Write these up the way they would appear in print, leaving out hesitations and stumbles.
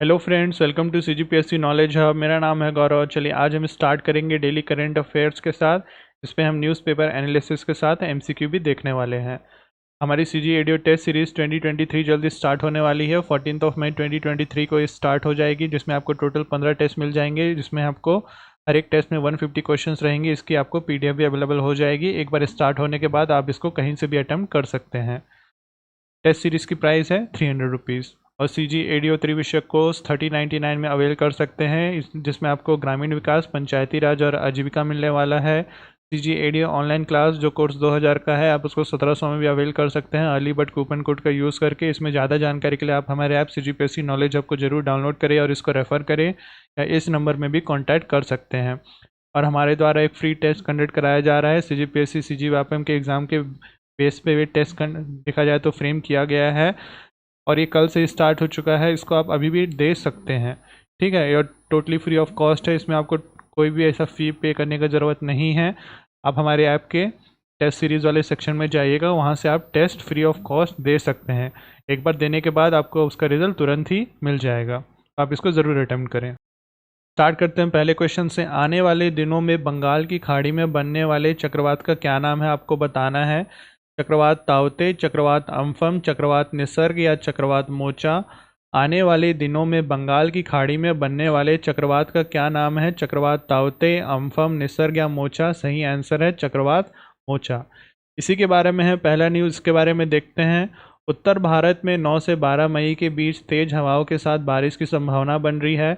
Hello friends, welcome to CGPSC knowledge hub. मेरा नाम है गौरव। चलिए आज हम स्टार्ट करेंगे डेली करंट अफेयर्स के साथ। इसमें हम न्यूज़पेपर एनालिसिस के साथ एमसीक्यू भी देखने वाले हैं। हमारी सीजी एडियो टेस्ट सीरीज़ 2023 जल्दी स्टार्ट होने वाली है। 14 मई 2023 को ये स्टार्ट हो जाएगी, जिसमें आपको टोटल 15 टेस्ट मिल जाएंगे, जिसमें आपको हर एक टेस्ट में 150 क्वेश्चंस रहेंगे। इसकी आपको पीडीएफ भी अवेलेबल हो जाएगी। एक बार स्टार्ट होने के बाद आप इसको कहीं से भी अटैम्प्ट कर सकते हैं। टेस्ट सीरीज़ की प्राइस है 300 रुपीज़ और सीजी एडियो त्रिविषय कोर्स 3099 में अवेल कर सकते हैं, जिसमें आपको ग्रामीण विकास, पंचायती राज और आजीविका मिलने वाला है। सीजी एडियो ऑनलाइन क्लास जो कोर्स 2000 का है, आप उसको 1700 में भी अवेल कर सकते हैं अर्ली बर्ड कूपन कोड का यूज़ करके। इसमें ज़्यादा जानकारी के लिए आप हमारे ऐप सीजीपीएससी नॉलेज हब को जरूर डाउनलोड करें और इसको रेफ़र करें, या इस नंबर में भी कॉन्टैक्ट कर सकते हैं। और हमारे द्वारा एक फ्री टेस्ट कंडक्ट कराया जा रहा है। सीजीपीएससी सीजी व्यापम के एग्ज़ाम के बेस पे टेस्ट देखा जाए तो फ्रेम किया गया है और ये कल से स्टार्ट हो चुका है। इसको आप अभी भी दे सकते हैं, ठीक है। और टोटली फ्री ऑफ कॉस्ट है। इसमें आपको कोई भी ऐसा फ़ी पे करने की ज़रूरत नहीं है। आप हमारे ऐप के टेस्ट सीरीज़ वाले सेक्शन में जाइएगा, वहाँ से आप टेस्ट फ्री ऑफ कॉस्ट दे सकते हैं। एक बार देने के बाद आपको उसका रिज़ल्ट तुरंत ही मिल जाएगा। आप इसको ज़रूर अटेम्प्ट करें। स्टार्ट करते हैं पहले क्वेश्चन से। आने वाले दिनों में बंगाल की खाड़ी में बनने वाले चक्रवात का क्या नाम है, आपको बताना है। चक्रवात ताउते, चक्रवात अम्फन, चक्रवात निसर्ग या चक्रवात मोचा। आने वाले दिनों में बंगाल की खाड़ी में बनने वाले चक्रवात का क्या नाम है। चक्रवात ताउते, अम्फन, निसर्ग या मोचा। सही आंसर है चक्रवात मोचा। इसी के बारे में है पहला न्यूज़, के बारे में देखते हैं। उत्तर भारत में 9 से 12 मई के बीच तेज हवाओं के साथ बारिश की संभावना बन रही है।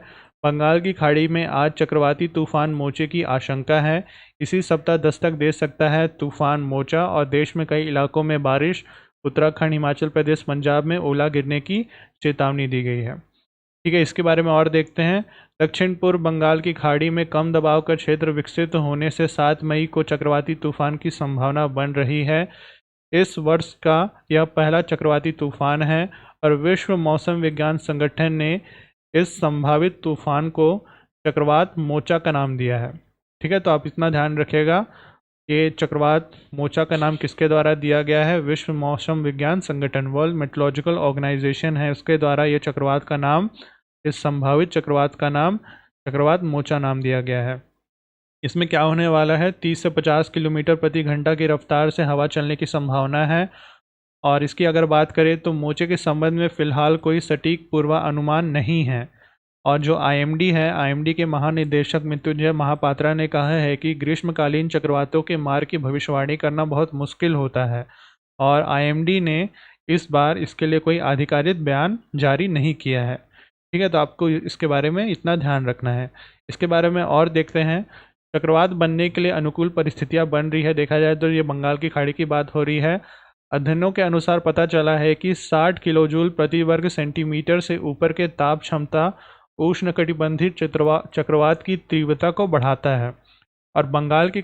बंगाल की खाड़ी में आज चक्रवाती तूफान मोचे की आशंका है। इसी सप्ताह दस्तक दे सकता है तूफान मोचा और देश में कई इलाकों में बारिश। उत्तराखंड, हिमाचल प्रदेश, पंजाब में ओला गिरने की चेतावनी दी गई है। ठीक है, इसके बारे में और देखते हैं। दक्षिण पूर्व बंगाल की खाड़ी में कम दबाव का क्षेत्र विकसित होने से 7 मई को चक्रवाती तूफान की संभावना बन रही है। इस वर्ष का यह पहला चक्रवाती तूफान है और विश्व मौसम विज्ञान संगठन ने इस संभावित तूफान को चक्रवात मोचा का नाम दिया है। ठीक है, तो आप इतना ध्यान रखिएगा, ये चक्रवात मोचा का नाम किसके द्वारा दिया गया है। विश्व मौसम विज्ञान संगठन, वर्ल्ड मेट्रोलॉजिकल ऑर्गेनाइजेशन है, उसके द्वारा ये चक्रवात का नाम, इस संभावित चक्रवात का नाम चक्रवात मोचा नाम दिया गया है। इसमें क्या होने वाला है, 30 से 50 किलोमीटर प्रति घंटा की रफ्तार से हवा चलने की संभावना है। और इसकी अगर बात करें तो मोचे के संबंध में फ़िलहाल कोई सटीक पूर्वानुमान नहीं है। और जो आईएमडी है, आईएमडी के महानिदेशक मृत्युंजय महापात्रा ने कहा है कि ग्रीष्मकालीन चक्रवातों के मार्ग की भविष्यवाणी करना बहुत मुश्किल होता है और आईएमडी ने इस बार इसके लिए कोई आधिकारिक बयान जारी नहीं किया है। ठीक है, तो आपको इसके बारे में इतना ध्यान रखना है। इसके बारे में और देखते हैं। चक्रवात बनने के लिए अनुकूल परिस्थितियां बन रही है। देखा जाए तो ये बंगाल की खाड़ी की बात हो रही है। अध्ययनों के अनुसार पता चला है कि 60 किलोजूल प्रति वर्ग सेंटीमीटर से ऊपर के ताप क्षमता उष्णकटिबंधीय चक्रवात की तीव्रता को बढ़ाता है और बंगाल की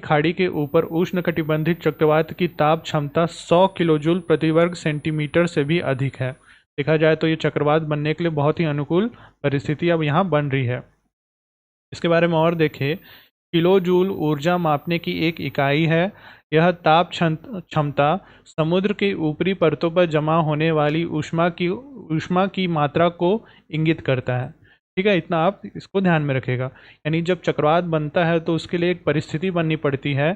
खाड़ी के ऊपर उष्णकटिबंधीय चक्रवात की ताप क्षमता 100 किलोजूल प्रति वर्ग सेंटीमीटर से भी अधिक है। देखा जाए तो ये चक्रवात बनने के लिए बहुत ही अनुकूल परिस्थिति अब यहाँ बन रही है। इसके बारे में और देखें। किलो जूल ऊर्जा मापने की एक इकाई है। यह ताप क्षमता समुद्र के ऊपरी परतों पर जमा होने वाली ऊष्मा की मात्रा को इंगित करता है। ठीक है, इतना आप इसको ध्यान में रखेगा। यानी जब चक्रवात बनता है तो उसके लिए एक परिस्थिति बननी पड़ती है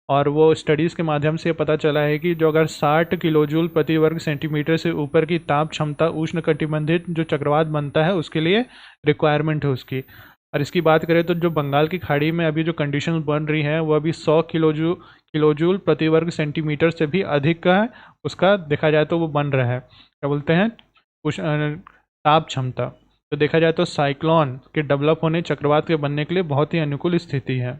और वो स्टडीज़ के माध्यम से पता चला है कि जो अगर 60 किलोजूल प्रति वर्ग सेंटीमीटर से ऊपर की ताप क्षमता उष्णकटिबंधीय जो चक्रवात बनता है उसके लिए रिक्वायरमेंट है उसकी। और इसकी बात करें तो जो बंगाल की खाड़ी में अभी जो कंडीशन बन रही है वो अभी 100 किलोजूल प्रति वर्ग सेंटीमीटर से भी अधिक का है। उसका देखा जाए तो वो बन रहा है, क्या बोलते हैं, ताप क्षमता। तो देखा जाए तो साइक्लोन के डेवलप होने, चक्रवात के बनने के लिए बहुत ही अनुकूल स्थिति है।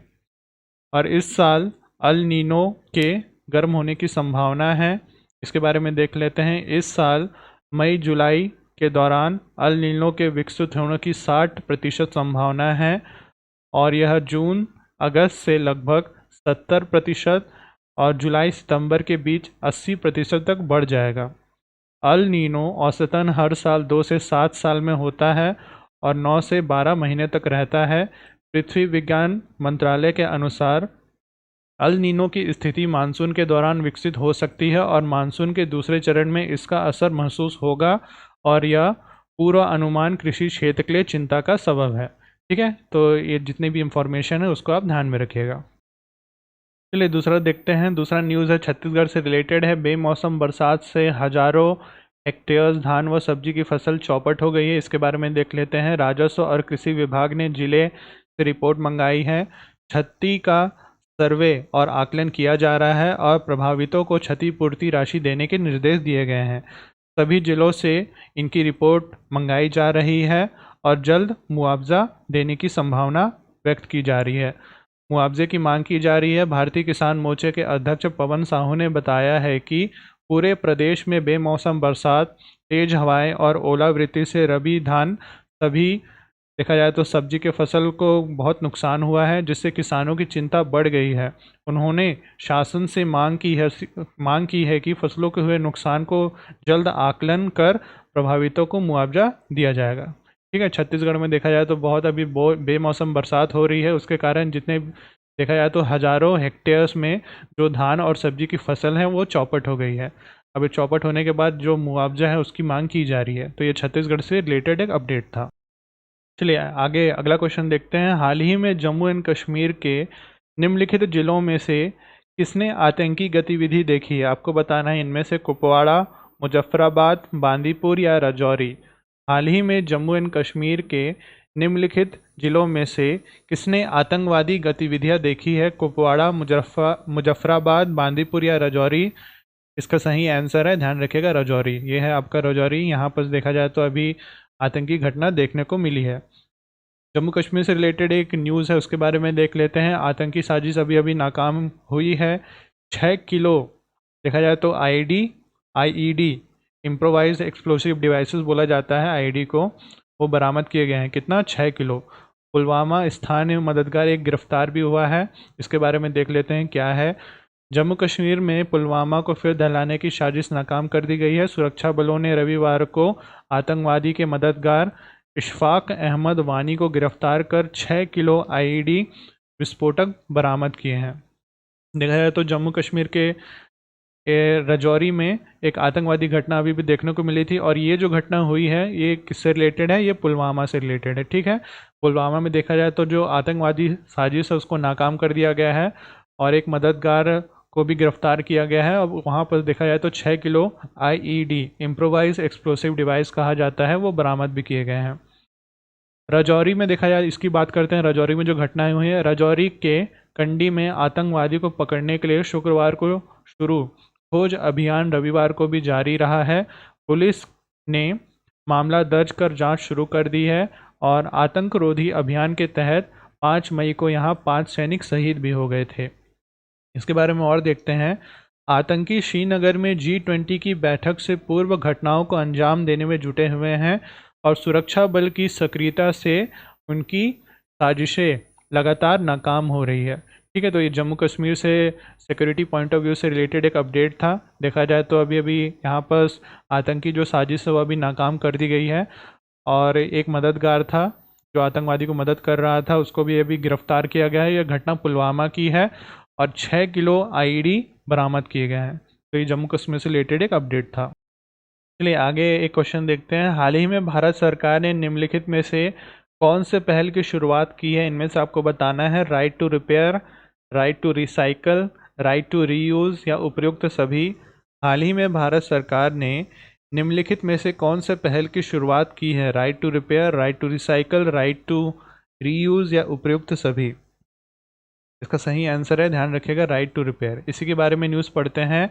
और इस साल अल नीनो के गर्म होने की संभावना है। इसके बारे में देख लेते हैं। इस साल मई जुलाई के दौरान अल नीनो के विकसित होने की 60% संभावना है और यह जून अगस्त से लगभग 70% और जुलाई सितंबर के बीच 80% तक बढ़ जाएगा। अल नीनो औसतन हर साल 2 से 7 साल में होता है और 9 से 12 महीने तक रहता है। पृथ्वी विज्ञान मंत्रालय के अनुसार अल नीनो की स्थिति मानसून के दौरान विकसित हो सकती है और मानसून के दूसरे चरण में इसका असर महसूस होगा और यह पूर्व अनुमान कृषि क्षेत्र के लिए चिंता का सबब है। ठीक है, तो ये जितनी भी इंफॉर्मेशन है उसको आप ध्यान में रखिएगा। चलिए दूसरा देखते हैं। दूसरा न्यूज़ है छत्तीसगढ़ से रिलेटेड है। बेमौसम बरसात से हजारों हेक्टेयर्स धान व सब्जी की फसल चौपट हो गई है। इसके बारे में देख लेते हैं। राजस्व और कृषि विभाग ने जिले से रिपोर्ट मंगाई है। क्षति का सर्वे और आकलन किया जा रहा है और प्रभावितों को क्षतिपूर्ति राशि देने के निर्देश दिए गए हैं। सभी जिलों से इनकी रिपोर्ट मंगाई जा रही है और जल्द मुआवजा देने की संभावना व्यक्त की जा रही है। मुआवजे की मांग की जा रही है। भारतीय किसान मोर्चे के अध्यक्ष पवन साहू ने बताया है कि पूरे प्रदेश में बेमौसम बरसात, तेज हवाएं और ओलावृष्टि से रबी धान सभी देखा जाए तो सब्जी के फसल को बहुत नुकसान हुआ है, जिससे किसानों की चिंता बढ़ गई है। उन्होंने शासन से मांग की है कि फसलों के हुए नुकसान को जल्द आकलन कर प्रभावितों को मुआवजा दिया जाएगा। ठीक है, छत्तीसगढ़ में देखा जाए तो बहुत अभी बेमौसम बरसात हो रही है, उसके कारण जितने देखा जाए तो हज़ारों हेक्टेयर्स में जो धान और सब्जी की फसल है वो चौपट हो गई है। अभी चौपट होने के बाद जो मुआवजा है उसकी मांग की जा रही है। तो ये छत्तीसगढ़ से रिलेटेड एक अपडेट था। चलिए आगे अगला क्वेश्चन देखते हैं। हाल ही में जम्मू एंड कश्मीर के निम्नलिखित जिलों में से किसने आतंकी गतिविधि देखी है? आपको बताना है इनमें से कुपवाड़ा, मुजफ्फराबाद, बांदीपुर या राजौरी। हाल ही में जम्मू एंड कश्मीर के निम्नलिखित जिलों में से किसने आतंकवादी गतिविधियां देखी है? कुपवाड़ा, मुजफ्फराबाद, बांदीपुर या राजौरी। इसका सही आंसर है, ध्यान रखिएगा, राजौरी। ये है आपका राजौरी। यहाँ पर देखा जाए तो अभी आतंकी घटना देखने को मिली है। जम्मू कश्मीर से रिलेटेड एक न्यूज़ है, उसके बारे में देख लेते हैं। आतंकी साजिश अभी अभी नाकाम हुई है। 6 किलो देखा जाए तो आईईडी इम्प्रोवाइज एक्सप्लोसिव डिवाइसेस बोला जाता है आईईडी को, वो बरामद किए गए हैं। कितना? 6 किलो। पुलवामा स्थानीय मददगार एक गिरफ्तार भी हुआ है। इसके बारे में देख लेते हैं क्या है। जम्मू कश्मीर में पुलवामा को फिर दहलाने की साजिश नाकाम कर दी गई है। सुरक्षा बलों ने रविवार को आतंकवादी के मददगार इशफाक अहमद वानी को गिरफ्तार कर 6 किलो आईईडी विस्फोटक बरामद किए हैं। देखा जाए तो जम्मू कश्मीर के राजौरी में एक आतंकवादी घटना अभी भी देखने को मिली थी, और ये जो घटना हुई है ये किससे रिलेटेड है? ये पुलवामा से रिलेटेड है। ठीक है, पुलवामा में देखा जाए तो जो आतंकवादी साजिश है उसको नाकाम कर दिया गया है और एक मददगार को भी गिरफ्तार किया गया है। अब वहाँ पर देखा जाए तो 6 kilo IED improvise explosive device कहा जाता है वो बरामद भी किए गए हैं। राजौरी में देखा जाए, इसकी बात करते हैं। राजौरी में जो घटनाएं हुई हैं, राजौरी के कंडी में आतंकवादी को पकड़ने के लिए शुक्रवार को शुरू खोज अभियान रविवार को भी जारी रहा है। पुलिस ने मामला दर्ज कर जांच शुरू कर दी है और आतंकरोधी अभियान के तहत 5 मई को यहां 5 सैनिक शहीद भी हो गए थे। इसके बारे में और देखते हैं। आतंकी श्रीनगर में G20 की बैठक से पूर्व घटनाओं को अंजाम देने में जुटे हुए हैं और सुरक्षा बल की सक्रियता से उनकी साजिशें लगातार नाकाम हो रही है। ठीक है, तो ये जम्मू कश्मीर से सिक्योरिटी पॉइंट ऑफ व्यू से रिलेटेड एक अपडेट था। देखा जाए तो अभी अभी यहाँ पर आतंकी जो साजिश है वो अभी नाकाम कर दी गई है और एक मददगार था जो आतंकवादी को मदद कर रहा था, उसको भी अभी गिरफ्तार किया गया है। यह घटना पुलवामा की है और 6 किलो आईईडी बरामद किए गए हैं। तो ये जम्मू कश्मीर से रिलेटेड एक अपडेट था। चलिए आगे एक क्वेश्चन देखते हैं। हाल ही में भारत सरकार ने निम्नलिखित में से कौन से पहल की शुरुआत की है? इनमें से आपको बताना है। Right to repair, right to recycle, right to reuse या उपयुक्त सभी। हाल ही में भारत सरकार ने निम्नलिखित में से कौन से पहल की शुरुआत की है? Right to repair, right to recycle, right to reuse या उपयुक्त सभी। इसका सही आंसर है, ध्यान रखिएगा, राइट टू रिपेयर। इसी के बारे में न्यूज़ पढ़ते हैं।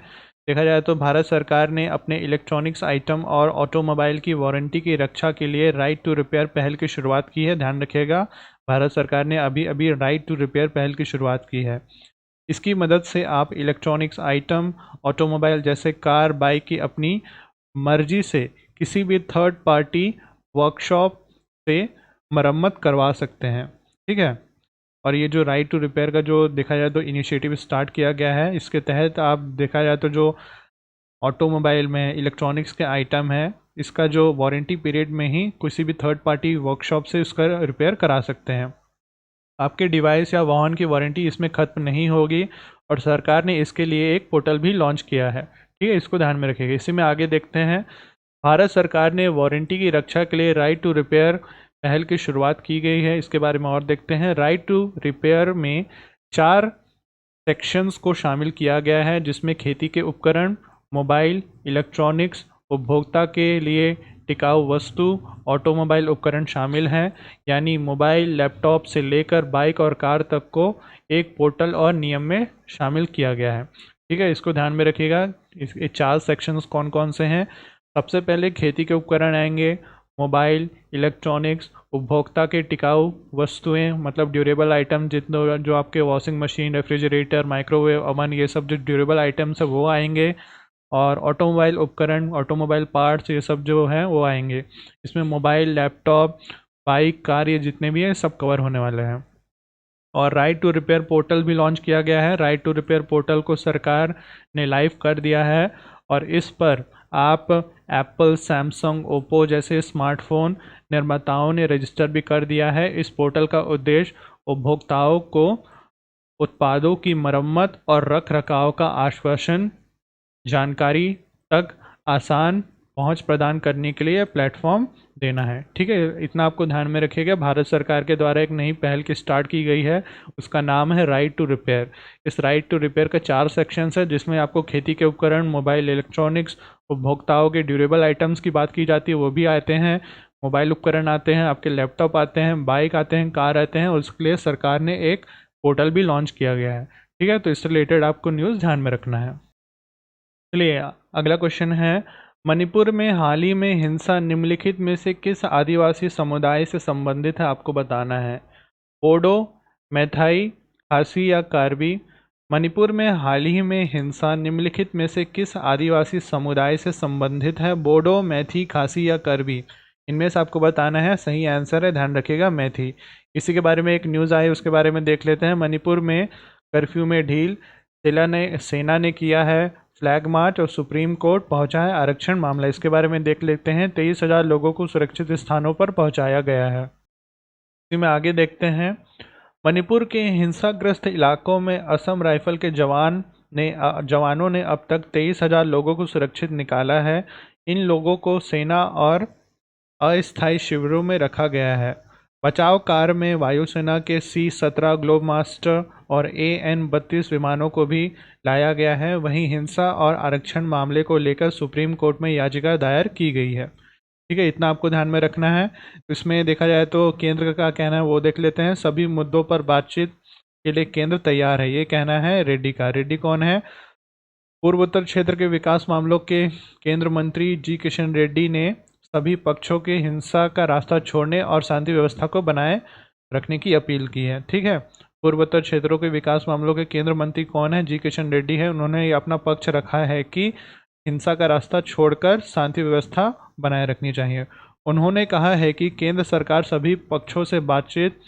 देखा जाए तो भारत सरकार ने अपने इलेक्ट्रॉनिक्स आइटम और ऑटोमोबाइल की वारंटी की रक्षा के लिए राइट टू रिपेयर पहल की शुरुआत की है। ध्यान रखिएगा, भारत सरकार ने अभी अभी राइट टू रिपेयर पहल की शुरुआत की है। इसकी मदद से आप इलेक्ट्रॉनिक्स आइटम, ऑटोमोबाइल जैसे कार, बाइक की अपनी मर्जी से किसी भी थर्ड पार्टी वर्कशॉप से मरम्मत करवा सकते हैं। ठीक है, और ये जो राइट टू रिपेयर का जो देखा जाए तो इनिशिएटिव स्टार्ट किया गया है, इसके तहत आप देखा जाए तो जो ऑटोमोबाइल में इलेक्ट्रॉनिक्स के आइटम है, इसका जो वारंटी पीरियड में ही किसी भी थर्ड पार्टी वर्कशॉप से उसका रिपेयर करा सकते हैं। आपके डिवाइस या वाहन की वारंटी इसमें ख़त्म नहीं होगी और सरकार ने इसके लिए एक पोर्टल भी लॉन्च किया है। ठीक है, इसको ध्यान में रखिएगा। इसी में आगे देखते हैं। भारत सरकार ने वारंटी की रक्षा के लिए राइट टू रिपेयर पहल की शुरुआत की गई है। इसके बारे में और देखते हैं। राइट टू रिपेयर में 4 सेक्शंस को शामिल किया गया है, जिसमें खेती के उपकरण, मोबाइल, इलेक्ट्रॉनिक्स, उपभोक्ता के लिए टिकाऊ वस्तु, ऑटोमोबाइल उपकरण शामिल हैं। यानी मोबाइल, लैपटॉप से लेकर बाइक और कार तक को एक पोर्टल और नियम में शामिल किया गया है। ठीक है, इसको ध्यान में रखिएगा। इसके 4 सेक्शंस कौन कौन से हैं। सबसे पहले खेती के उपकरण आएंगे, मोबाइल, इलेक्ट्रॉनिक्स, उपभोक्ता के टिकाऊ वस्तुएं मतलब ड्यूरेबल आइटम, जितने जो आपके washing machine, refrigerator, microwave, oven, ये सब जो ड्यूरेबल आइटम्स है वो आएंगे। और ऑटोमोबाइल उपकरण, ऑटोमोबाइल पार्ट्स, ये सब जो हैं वो आएंगे। इसमें मोबाइल, लैपटॉप, बाइक, कार, ये जितने भी हैं सब कवर होने वाले हैं। और राइट टू रिपेयर पोर्टल भी लॉन्च किया गया है। राइट टू रिपेयर पोर्टल को सरकार ने लाइव कर दिया है और इस पर आप एप्पल, सैमसंग, ओप्पो जैसे स्मार्टफोन निर्माताओं ने रजिस्टर भी कर दिया है। इस पोर्टल का उद्देश्य उपभोक्ताओं को उत्पादों की मरम्मत और रख रखाव का आश्वासन जानकारी तक आसान पहुंच प्रदान करने के लिए प्लेटफॉर्म देना है। ठीक है, इतना आपको ध्यान में रखिएगा। भारत सरकार के द्वारा एक नई पहल की स्टार्ट की गई है, उसका नाम है राइट टू रिपेयर। इस राइट टू रिपेयर का 4 सेक्शंस है, जिसमें आपको खेती के उपकरण, मोबाइल, इलेक्ट्रॉनिक्स, उपभोक्ताओं के ड्यूरेबल आइटम्स की बात की जाती है, वो भी आते हैं। मोबाइल उपकरण आते हैं, आपके लैपटॉप आते हैं, बाइक आते हैं, कार आते हैं, और उसके लिए सरकार ने एक पोर्टल भी लॉन्च किया गया है। ठीक है, तो इससे रिलेटेड आपको न्यूज़ ध्यान में रखना है। चलिए, अगला क्वेश्चन है, मणिपुर में हाल ही में हिंसा निम्नलिखित में से किस आदिवासी समुदाय से संबंधित है, आपको बताना है। बोडो, मैथाई, खासी या कार्बी। मणिपुर में हाल ही में हिंसा निम्नलिखित में से किस आदिवासी समुदाय से संबंधित है। बोडो, मैथी, खासी या कार्बी। इनमें से आपको बताना है। सही आंसर है, ध्यान रखिएगा, मैथी। इसी के बारे में एक न्यूज़ आई, उसके बारे में देख लेते हैं। मणिपुर में कर्फ्यू में ढील, सेना ने किया है फ्लैग मार्च और सुप्रीम कोर्ट पहुंचा है आरक्षण मामला। इसके बारे में देख लेते हैं। 23,000 लोगों को सुरक्षित स्थानों पर पहुंचाया गया है। इसी में आगे देखते हैं। मणिपुर के हिंसाग्रस्त इलाकों में असम राइफल के जवानों ने अब तक 23,000 लोगों को सुरक्षित निकाला है। इन लोगों को सेना और अस्थायी शिविरों में रखा गया है। बचाव कार्य में वायुसेना के C-17 ग्लोबमास्टर और AN-32 विमानों को भी लाया गया है। वहीं हिंसा और आरक्षण मामले को लेकर सुप्रीम कोर्ट में याचिका दायर की गई है। ठीक है, इतना आपको ध्यान में रखना है। इसमें देखा जाए तो केंद्र का कहना है वो देख लेते हैं। सभी मुद्दों पर बातचीत के लिए केंद्र तैयार है, ये कहना है रेड्डी का। रेड्डी कौन है? पूर्वोत्तर क्षेत्र के विकास मामलों के केंद्र मंत्री जी किशन रेड्डी ने सभी पक्षों के हिंसा का रास्ता छोड़ने और शांति व्यवस्था को बनाए रखने की अपील की है। ठीक है, पूर्वोत्तर क्षेत्रों के विकास मामलों के केंद्र मंत्री कौन है? जी किशन रेड्डी है। उन्होंने अपना पक्ष रखा है कि हिंसा का रास्ता छोड़कर शांति व्यवस्था बनाए रखनी चाहिए। उन्होंने कहा है कि केंद्र सरकार सभी पक्षों से बातचीत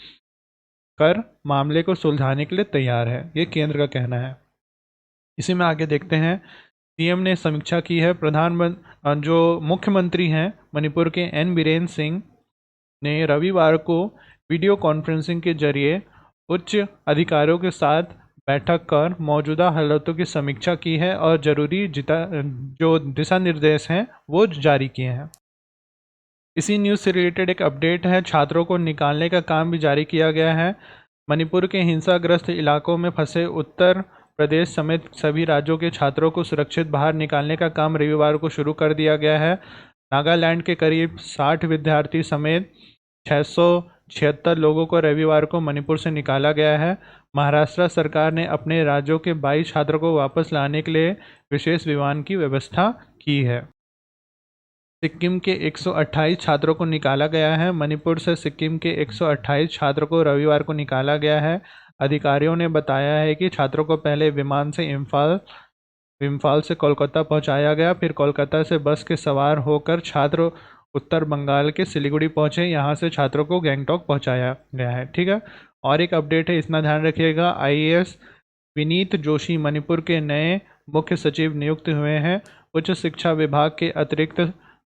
कर मामले को सुलझाने के लिए तैयार है, ये केंद्र का कहना है। इसी में आगे देखते हैं। सीएम ने समीक्षा की है। जो मुख्यमंत्री हैं मणिपुर के एन बीरेन सिंह ने रविवार को वीडियो कॉन्फ्रेंसिंग के जरिए उच्च अधिकारियों के साथ बैठक कर मौजूदा हालातों की समीक्षा की है और जरूरी जो दिशा निर्देश हैं वो जारी किए हैं। इसी न्यूज़ से रिलेटेड एक अपडेट है। छात्रों को निकालने का काम भी जारी किया गया है। मणिपुर के हिंसाग्रस्त इलाकों में फंसे उत्तर प्रदेश समेत सभी राज्यों के छात्रों को सुरक्षित बाहर निकालने का काम रविवार को शुरू कर दिया गया है। नागालैंड के करीब 60 विद्यार्थी समेत 676 लोगों को रविवार को मणिपुर से निकाला गया है। महाराष्ट्र सरकार ने अपने राज्यों के 22 छात्रों को वापस लाने के लिए विशेष विमान की व्यवस्था की है। सिक्किम के 128 छात्रों को निकाला गया है। मणिपुर से सिक्किम के 128 छात्रों को रविवार को निकाला गया है। अधिकारियों ने बताया है कि छात्रों को पहले विमान से इम्फाल से कोलकाता पहुंचाया गया, फिर कोलकाता से बस के सवार होकर छात्र उत्तर बंगाल के सिलीगुड़ी पहुंचे। यहां से छात्रों को गैंगटॉक पहुंचाया गया है। ठीक है, और एक अपडेट है, इतना ध्यान रखिएगा। IAS विनीत जोशी मणिपुर के नए मुख्य सचिव नियुक्त हुए हैं। उच्च शिक्षा विभाग के अतिरिक्त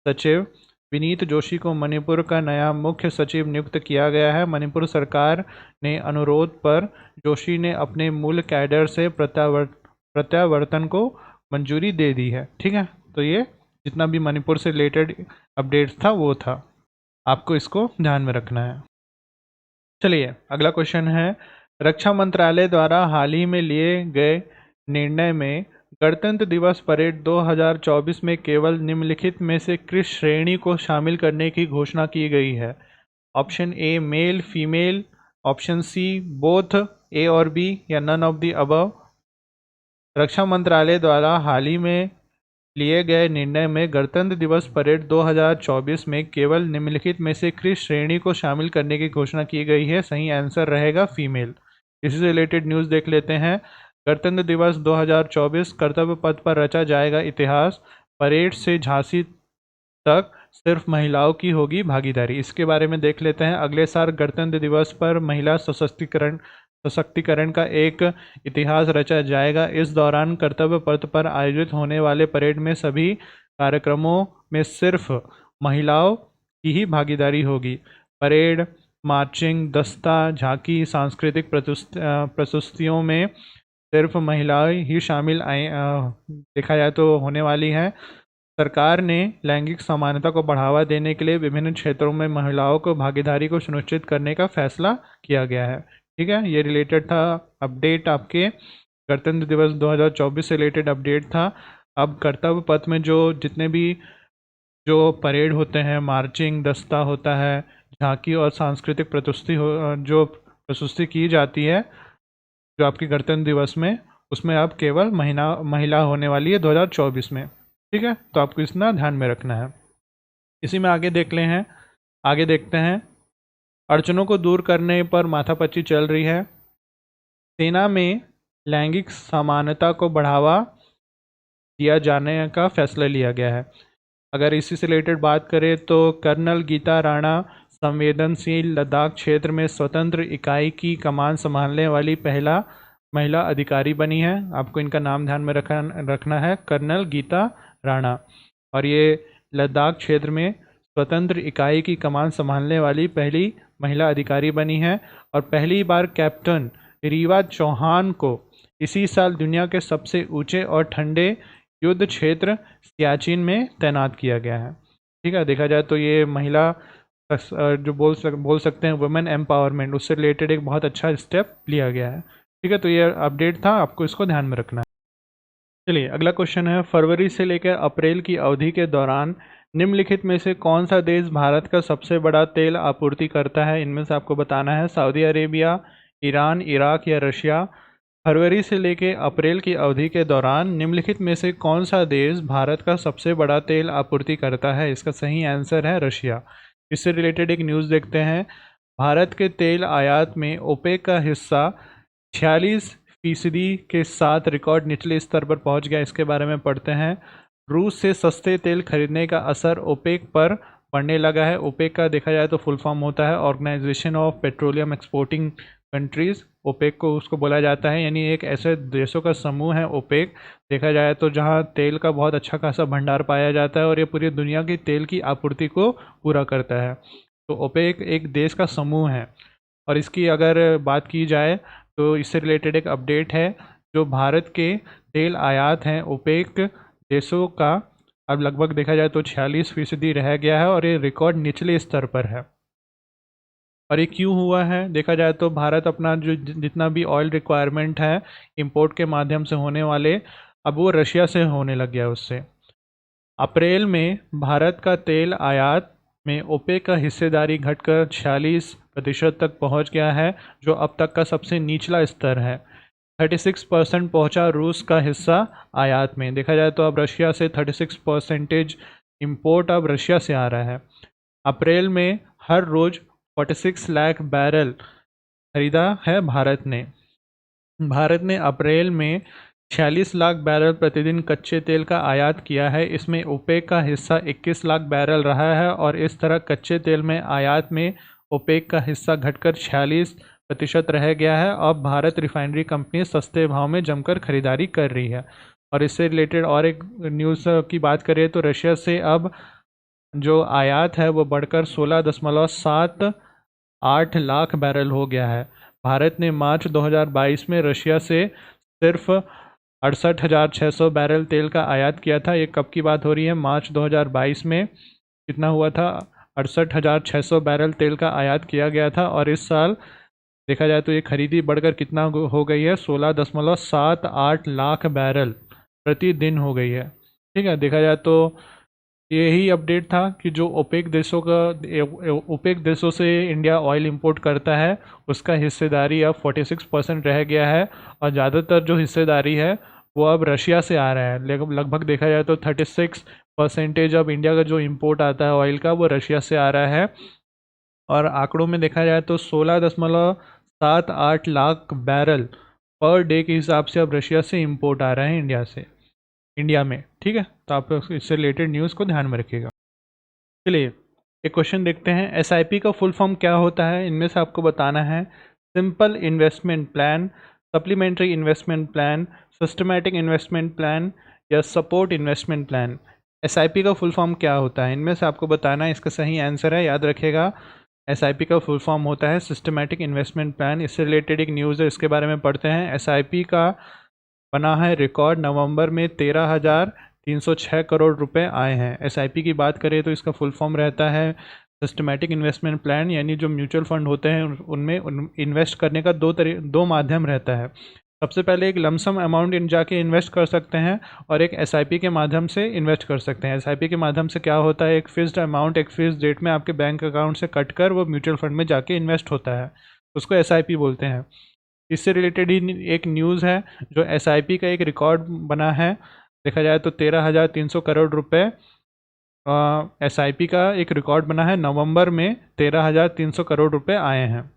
सचिव विनीत जोशी को मणिपुर का नया मुख्य सचिव नियुक्त किया गया है। मणिपुर सरकार ने अनुरोध पर जोशी ने अपने मूल कैडर से प्रत्यावर्तन को मंजूरी दे दी है। ठीक है, तो ये जितना भी मणिपुर से रिलेटेड अपडेट्स था वो था। आपको इसको ध्यान में रखना है। चलिए अगला क्वेश्चन है, रक्षा मंत्रालय द्वारा हाल ही में लिए गए निर्णय में गणतंत्र दिवस परेड 2024 में केवल निम्नलिखित में से किस श्रेणी को शामिल करने की घोषणा की गई है? Option A male female, option C both A और बी, या नन ऑफ द अबव। रक्षा मंत्रालय द्वारा हाल ही में लिए गए निर्णय में गणतंत्र दिवस परेड 2024 में केवल निम्नलिखित में से किस श्रेणी को शामिल करने की घोषणा की गई है? सही आंसर रहेगा फीमेल। इसी से रिलेटेड न्यूज़ देख लेते हैं। गणतंत्र दिवस 2024 कर्तव्य पथ पर रचा जाएगा इतिहास, परेड से झांसी तक सिर्फ महिलाओं की होगी भागीदारी। इसके बारे में देख लेते हैं। अगले साल गणतंत्र दिवस पर महिला सशक्तिकरण का एक इतिहास रचा जाएगा। इस दौरान कर्तव्य पथ पर आयोजित होने वाले परेड में सभी कार्यक्रमों में सिर्फ महिलाओं की ही भागीदारी होगी। परेड, मार्चिंग, दस्ता, झांकी, सांस्कृतिक प्रस्तुतियों में सिर्फ महिलाएं ही शामिल देखा जाए तो होने वाली हैं। सरकार ने लैंगिक समानता को बढ़ावा देने के लिए विभिन्न क्षेत्रों में महिलाओं को भागीदारी को सुनिश्चित करने का फैसला किया गया है। ठीक है, ये रिलेटेड था अपडेट, आपके गणतंत्र दिवस 2024 से रिलेटेड अपडेट था। अब कर्तव्य पथ में जितने भी परेड होते हैं, मार्चिंग, दस्ता होता है, झांकी और सांस्कृतिक प्रस्तुति की जाती है जो आपकी गणतंत्र दिवस में, उसमें अब केवल महिला होने वाली है 2024 में। ठीक है, तो आपको इतना ध्यान में रखना है। इसी में आगे देखते हैं। अड़चनों को दूर करने पर माथापच्ची चल रही है। सेना में लैंगिक समानता को बढ़ावा दिया जाने का फैसला लिया गया है। अगर इसी से रिलेटेड बात करें तो कर्नल गीता राणा संवेदनशील लद्दाख क्षेत्र में स्वतंत्र इकाई की कमान संभालने वाली पहला महिला अधिकारी बनी है। आपको इनका नाम ध्यान में रखना है, कर्नल गीता राणा। और ये लद्दाख क्षेत्र में स्वतंत्र इकाई की कमान संभालने वाली पहली महिला अधिकारी बनी है। और पहली बार कैप्टन रीवा चौहान को इसी साल दुनिया के सबसे ऊंचे और ठंडे युद्ध क्षेत्र सियाचिन में तैनात किया गया है। ठीक है, देखा जाए तो ये महिला जो बोल सकते हैं वुमेन एम्पावरमेंट, उससे रिलेटेड एक बहुत अच्छा स्टेप लिया गया है। ठीक है, तो ये अपडेट था, आपको इसको ध्यान में रखना है। चलिए अगला क्वेश्चन है, फरवरी से लेकर अप्रैल की अवधि के दौरान निम्नलिखित में से कौन सा देश भारत का सबसे बड़ा तेल आपूर्ति करता है? इनमें से आपको बताना है सऊदी अरेबिया, ईरान, इराक या रशिया। फरवरी से लेकर अप्रैल की अवधि के दौरान निम्नलिखित में से कौन सा देश भारत का सबसे बड़ा तेल आपूर्ति करता है? इसका सही आंसर है रशिया। इससे रिलेटेड एक न्यूज़ देखते हैं। भारत के तेल आयात में ओपेक का हिस्सा 46% के साथ रिकॉर्ड निचले स्तर पर पहुंच गया। इसके बारे में पढ़ते हैं। रूस से सस्ते तेल खरीदने का असर ओपेक पर पड़ने लगा है। ओपेक का देखा जाए तो फुल फॉर्म होता है organization of petroleum exporting countries. OPEC को उसको बोला जाता है, यानी एक ऐसे देशों का समूह है ओपेक, देखा जाए तो जहां तेल का बहुत अच्छा खासा भंडार पाया जाता है और ये पूरी दुनिया की तेल की आपूर्ति को पूरा करता है। तो ओपेक एक देश का समूह है। और इसकी अगर बात की जाए तो इससे रिलेटेड एक अपडेट है। जो भारत के तेल आयात हैं ओपेक देशों का, अब लगभग देखा जाए तो 46% रह गया है और ये रिकॉर्ड निचले स्तर पर है। और ये क्यों हुआ है? देखा जाए तो भारत अपना जो जितना भी ऑयल रिक्वायरमेंट है इंपोर्ट के माध्यम से होने वाले, अब वो रशिया से होने लग गया उससे। अप्रैल में भारत का तेल आयात में ओपेक का हिस्सेदारी घटकर 46% तक पहुंच गया है, जो अब तक का सबसे निचला स्तर है। 36% पहुंचा रूस का हिस्सा आयात में। देखा जाए तो अब रशिया से 36% इम्पोर्ट अब रशिया से आ रहा है। अप्रैल में हर रोज़ 46 लाख बैरल खरीदा है भारत ने। भारत ने अप्रैल में 46 लाख बैरल प्रतिदिन कच्चे तेल का आयात किया है। इसमें ओपेक का हिस्सा 21 लाख बैरल रहा है और इस तरह कच्चे तेल में आयात में ओपेक का हिस्सा घटकर 46% रह गया है। अब भारत रिफाइनरी कंपनी सस्ते भाव में जमकर खरीदारी कर रही है। और इससे रिलेटेड और एक न्यूज़ की बात करें तो रशिया से अब जो आयात है वो बढ़कर 16.78 लाख बैरल हो गया है। भारत ने मार्च 2022 में रशिया से सिर्फ 68,600 बैरल तेल का आयात किया था। ये कब की बात हो रही है? मार्च 2022 में कितना हुआ था? 68,600 बैरल तेल का आयात किया गया था। और इस साल देखा जाए तो ये खरीदी बढ़कर कितना हो गई है? 16.78 लाख बैरल प्रतिदिन हो गई है। ठीक है, देखा जाए तो यही अपडेट था कि जो ओपेक देशों से इंडिया ऑयल इंपोर्ट करता है उसका हिस्सेदारी अब 46% रह गया है। और ज़्यादातर जो हिस्सेदारी है वो अब रशिया से आ रहा है। लगभग देखा जाए तो 36% अब इंडिया का जो इंपोर्ट आता है ऑयल का वो रशिया से आ रहा है। और आंकड़ों में देखा जाए तो 16.78 लाख बैरल पर डे के हिसाब से अब रशिया से इंपोर्ट आ रहा है इंडिया में। ठीक है, तो आप इससे रिलेटेड न्यूज़ को ध्यान में रखिएगा। चलिए एक क्वेश्चन देखते हैं। एसआईपी का फुल फॉर्म क्या होता है? इनमें से आपको बताना है। Simple investment plan, supplementary investment plan, systematic investment plan या सपोर्ट इन्वेस्टमेंट प्लान। एसआईपी का फुल फॉर्म क्या होता है? इनमें से आपको बताना है। इसका सही आंसर है, याद रखिएगा, एसआईपी का फुल फॉर्म होता है सिस्टमैटिक इन्वेस्टमेंट प्लान। इससे रिलेटेड एक न्यूज़ है, इसके बारे में पढ़ते हैं। एसआईपी का बना है रिकॉर्ड, नवंबर में 13,306 करोड़ रुपए आए हैं। एसआईपी की बात करें तो इसका फुल फॉर्म रहता है सिस्टमैटिक इन्वेस्टमेंट प्लान। यानी जो म्यूचुअल फंड होते हैं उनमें इन्वेस्ट करने का दो माध्यम रहता है। सबसे पहले एक लमसम अमाउंट जाके इन्वेस्ट कर सकते हैं और एक एसआईपी के माध्यम से इन्वेस्ट कर सकते हैं। एसआईपी के माध्यम से क्या होता है, एक फिक्स्ड अमाउंट एक फिक्स्ड डेट में आपके बैंक अकाउंट से कट कर वो म्यूचुअल फंड में जाके इन्वेस्ट होता है, उसको एसआईपी बोलते हैं। इससे रिलेटेड ही एक न्यूज़ है, जो एसआईपी का एक रिकॉर्ड बना है। देखा जाए तो 13,300 करोड़ रुपए एसआईपी का एक रिकॉर्ड बना है। नवंबर में 13,300 करोड़ रुपए आए हैं।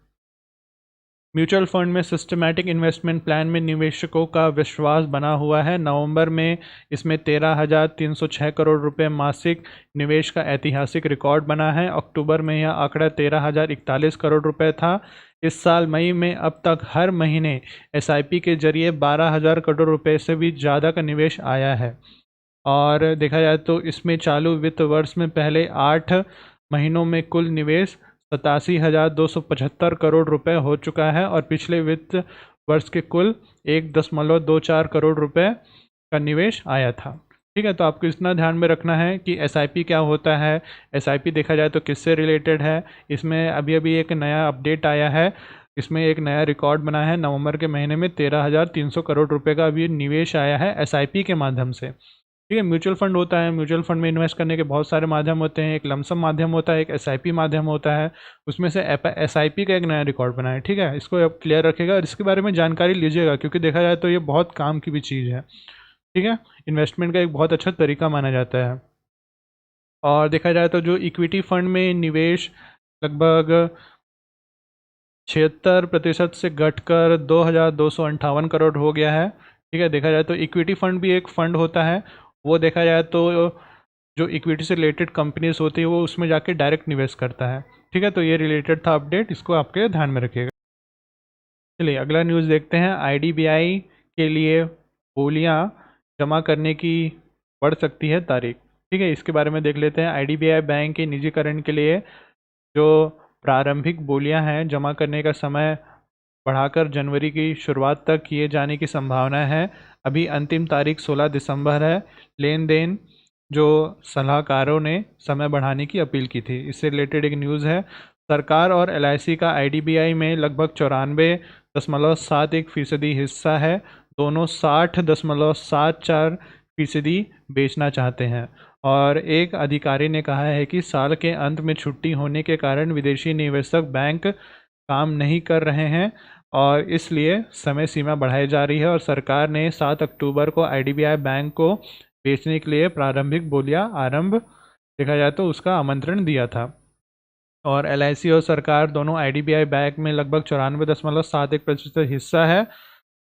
म्यूचुअल फंड में सिस्टमैटिक इन्वेस्टमेंट प्लान में निवेशकों का विश्वास बना हुआ है। नवंबर में इसमें 13,306 करोड़ रुपए मासिक निवेश का ऐतिहासिक रिकॉर्ड बना है। अक्टूबर में यह आंकड़ा 13,041 करोड़ रुपए था। इस साल मई में अब तक हर महीने एसआईपी के जरिए 12,000 करोड़ रुपए से भी ज़्यादा का निवेश आया है। और देखा जाए तो इसमें चालू वित्त वर्ष में पहले 8 महीनों में कुल निवेश 87,275 करोड़ रुपए हो चुका है और पिछले वित्त वर्ष के कुल 1.24 करोड़ रुपए का निवेश आया था। ठीक है, तो आपको इतना ध्यान में रखना है कि एसआईपी क्या होता है। एसआईपी देखा जाए तो किससे रिलेटेड है। इसमें अभी अभी एक नया अपडेट आया है, इसमें एक नया रिकॉर्ड बना है। नवंबर के महीने में 13,300 करोड़ रुपए का अभी निवेश आया है एसआईपी के माध्यम से। ठीक है, म्यूचुअल फंड होता है, म्यूचुअल फंड में इन्वेस्ट करने के बहुत सारे माध्यम होते हैं। एक लमसम माध्यम होता है, एक एसआईपी माध्यम होता है। उसमें से एसआईपी का एक नया रिकॉर्ड बना है। ठीक है, इसको आप क्लियर रखिएगा और इसके बारे में जानकारी लीजिएगा, क्योंकि देखा जाए तो ये बहुत काम की भी चीज़ है। ठीक है, इन्वेस्टमेंट का एक बहुत अच्छा तरीका माना जाता है। और देखा जाए तो जो इक्विटी फंड में निवेश लगभग 76% से घटकर 2,258 करोड़ हो गया है। ठीक है, देखा जाए तो इक्विटी फंड भी एक फंड होता है। वो देखा जाए तो जो इक्विटी से रिलेटेड कंपनीज होती है वो उसमें जाके डायरेक्ट निवेश करता है। ठीक है, तो ये रिलेटेड था अपडेट, इसको आपके ध्यान में रखिएगा। चलिए अगला न्यूज़ देखते हैं। आईडीबीआई के लिए बोलियां जमा करने की बढ़ सकती है तारीख। ठीक है, इसके बारे में देख लेते हैं। आईडीबीआई बैंक के निजीकरण के लिए जो प्रारंभिक बोलियां हैं जमा करने का समय बढ़ाकर जनवरी की शुरुआत तक किए जाने की संभावना है। अभी अंतिम तारीख 16 दिसंबर है। लेन देन जो सलाहकारों ने समय बढ़ाने की अपील की थी। इससे रिलेटेड एक न्यूज़ है। सरकार और एलआईसी का आईडीबीआई में लगभग 94.71% हिस्सा है। दोनों 60.74% बेचना चाहते हैं। और एक अधिकारी ने कहा है कि साल के अंत में छुट्टी होने के कारण विदेशी निवेशक बैंक काम नहीं कर रहे हैं और इसलिए समय सीमा बढ़ाई जा रही है। और सरकार ने 7 अक्टूबर को आईडीबीआई बैंक को बेचने के लिए प्रारंभिक बोलियां आरंभ देखा जाए तो उसका आमंत्रण दिया था। और एलआईसी और सरकार दोनों आईडीबीआई बैंक में लगभग 94.71% हिस्सा है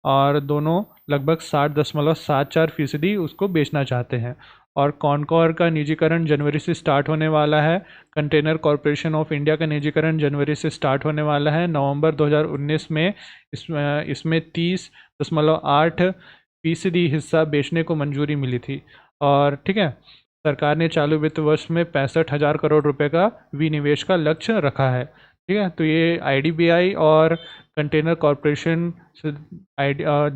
और दोनों लगभग 60.74% उसको बेचना चाहते हैं। और कॉनकॉर का निजीकरण जनवरी से स्टार्ट होने वाला है। कंटेनर कॉरपोरेशन ऑफ इंडिया का निजीकरण जनवरी से स्टार्ट होने वाला है। नवंबर 2019 में इसमें 30.8% हिस्सा बेचने को मंजूरी मिली थी। और ठीक है, सरकार ने चालू वित्त वर्ष में 65,000 करोड़ रुपए का विनिवेश का लक्ष्य रखा है। ठीक है, तो ये आईडीबीआई और कंटेनर कॉरपोरेशन से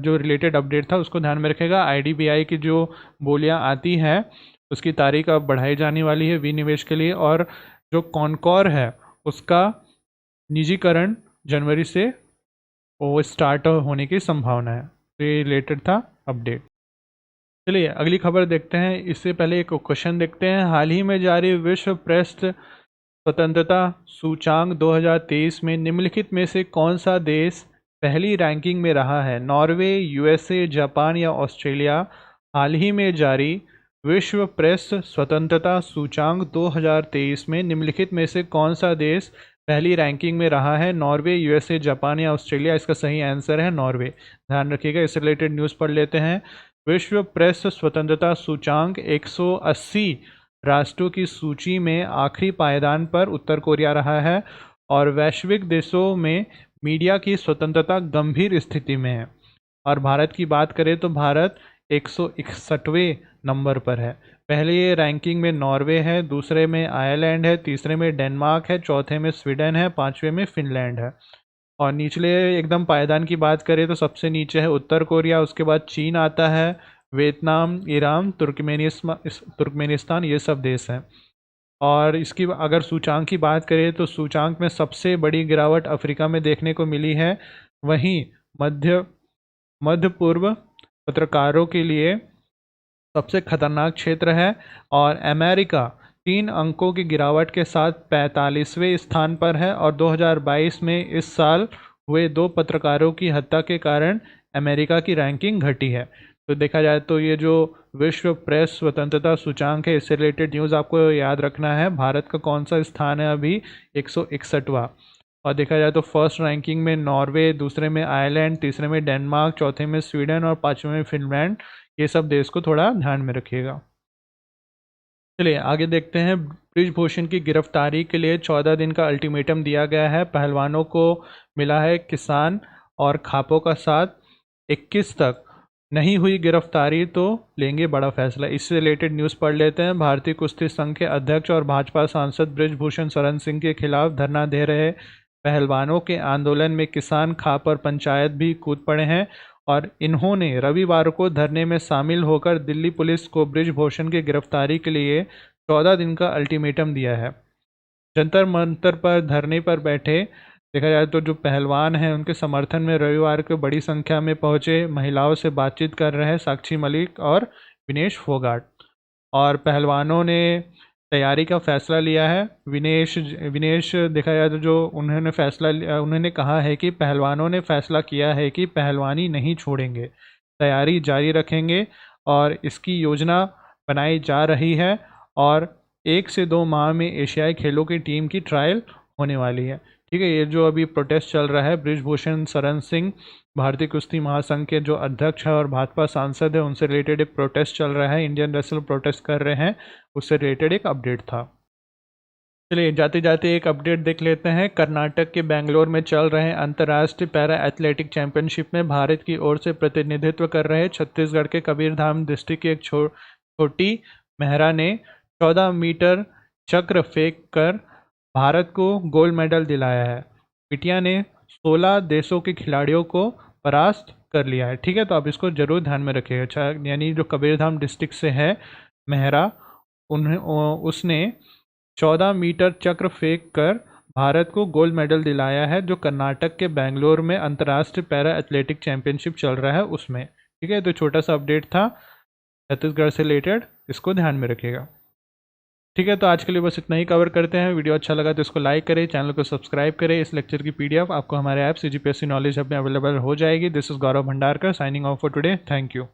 जो रिलेटेड अपडेट था उसको ध्यान में रखेगा। IDBI की जो बोलियां आती हैं उसकी तारीख अब बढ़ाई जाने वाली है विनिवेश के लिए, और जो कॉनकॉर है उसका निजीकरण जनवरी से वो स्टार्ट होने की संभावना है। तो ये रिलेटेड था अपडेट। चलिए अगली खबर देखते हैं। इससे पहले एक क्वेश्चन देखते हैं। हाल ही में जारी विश्व प्रेस स्वतंत्रता सूचांक 2023 में निम्नलिखित में से कौन सा देश पहली रैंकिंग में रहा है? नॉर्वे, USA, जापान या ऑस्ट्रेलिया? हाल ही में जारी विश्व प्रेस स्वतंत्रता सूचांक 2023 में निम्नलिखित में से कौन सा देश पहली रैंकिंग में रहा है? नॉर्वे, USA, जापान या ऑस्ट्रेलिया? इसका सही आंसर है नॉर्वे। ध्यान रखिएगा। इससे रिलेटेड न्यूज़ पढ़ लेते हैं। विश्व प्रेस स्वतंत्रता सूचांक 180 राष्ट्रों की सूची में आखिरी पायदान पर उत्तर कोरिया रहा है, और वैश्विक देशों में मीडिया की स्वतंत्रता गंभीर स्थिति में है। और भारत की बात करें तो भारत 161वें नंबर पर है। पहले ये रैंकिंग में नॉर्वे है, दूसरे में आयरलैंड है, तीसरे में डेनमार्क है, चौथे में स्वीडन है, पांचवें में फिनलैंड है। और निचले एकदम पायदान की बात करें तो सबसे नीचे है उत्तर कोरिया, उसके बाद चीन आता है, वियतनाम, ईरान, तुर्कमेनिस्तान, ये सब देश हैं। और इसकी अगर सूचांक की बात करें तो सूचांक में सबसे बड़ी गिरावट अफ्रीका में देखने को मिली है। वहीं मध्य पूर्व पत्रकारों के लिए सबसे खतरनाक क्षेत्र है, और अमेरिका 3 अंकों की गिरावट के साथ 45वें स्थान पर है। और 2022 में इस साल हुए 2 पत्रकारों की हत्या के कारण अमेरिका की रैंकिंग घटी है। तो देखा जाए तो ये जो विश्व प्रेस स्वतंत्रता सूचांक है, इससे रिलेटेड न्यूज़ आपको याद रखना है। भारत का कौन सा स्थान है अभी? 161वां। और देखा जाए तो फर्स्ट रैंकिंग में नॉर्वे, दूसरे में आयरलैंड, तीसरे में डेनमार्क, चौथे में स्वीडन और पाँचवें में फिनलैंड। ये सब देश को थोड़ा ध्यान में रखिएगा। चलिए आगे देखते हैं। बृजभूषण की गिरफ्तारी के लिए 14 दिन का अल्टीमेटम दिया गया है। पहलवानों को मिला है किसान और खापों का साथ। 21 तक नहीं हुई गिरफ्तारी तो लेंगे बड़ा फैसला। इससे रिलेटेड न्यूज़ पढ़ लेते हैं। भारतीय कुश्ती संघ के अध्यक्ष और भाजपा सांसद बृजभूषण शरण सिंह के खिलाफ धरना दे रहे पहलवानों के आंदोलन में किसान, खाप और पंचायत भी कूद पड़े हैं, और इन्होंने रविवार को धरने में शामिल होकर दिल्ली पुलिस को बृजभूषण की गिरफ्तारी के लिए 14 दिन का अल्टीमेटम दिया है। जंतर मंतर पर धरने पर बैठे देखा जाए तो जो पहलवान हैं उनके समर्थन में रविवार को बड़ी संख्या में पहुंचे महिलाओं से बातचीत कर रहे साक्षी मलिक और विनेश फोगाट। और पहलवानों ने तैयारी का फैसला लिया है। विनेश देखा जाए तो जो उन्होंने कहा है कि पहलवानों ने फैसला किया है कि पहलवानी नहीं छोड़ेंगे, तैयारी जारी रखेंगे, और इसकी योजना बनाई जा रही है, और 1 से 2 माह में एशियाई खेलों की टीम की ट्रायल होने वाली है। ठीक है। ये जो अभी प्रोटेस्ट चल रहा है, बृजभूषण शरण सिंह भारतीय कुश्ती महासंघ के जो अध्यक्ष है और भाजपा सांसद है, उनसे रिलेटेड एक प्रोटेस्ट चल रहा है। इंडियन रेसलर प्रोटेस्ट कर रहे हैं, उससे रिलेटेड एक अपडेट था। चलिए जाते जाते एक अपडेट देख लेते हैं। कर्नाटक के बेंगलोर में चल रहे अंतर्राष्ट्रीय पैरा एथलेटिक चैंपियनशिप में भारत की ओर से प्रतिनिधित्व कर रहे छत्तीसगढ़ के कबीरधाम डिस्ट्रिक्ट की एक छोटी मेहरा ने 14 मीटर चक्र फेंक कर भारत को गोल्ड मेडल दिलाया है। बिटिया ने 16 देशों के खिलाड़ियों को परास्त कर लिया है। ठीक है, तो आप इसको जरूर ध्यान में रखिएगा। अच्छा, यानी जो कबीरधाम डिस्ट्रिक्ट से है मेहरा, उसने 14 मीटर चक्र फेंक कर भारत को गोल्ड मेडल दिलाया है, जो कर्नाटक के बेंगलोर में अंतर्राष्ट्रीय पैरा एथलेटिक चैंपियनशिप चल रहा है उसमें। ठीक है, तो छोटा सा अपडेट था छत्तीसगढ़ से रिलेटेड, इसको ध्यान में रखिएगा। ठीक है, तो आज के लिए बस इतना ही कवर करते हैं। वीडियो अच्छा लगा तो इसको लाइक करें, चैनल को सब्सक्राइब करें। इस लेक्चर की PDF आपको हमारे ऐप CGPSC नॉलेज हब में अवेलेबल हो जाएगी। This is Gaurav Bhandarkar signing off for today. Thank you.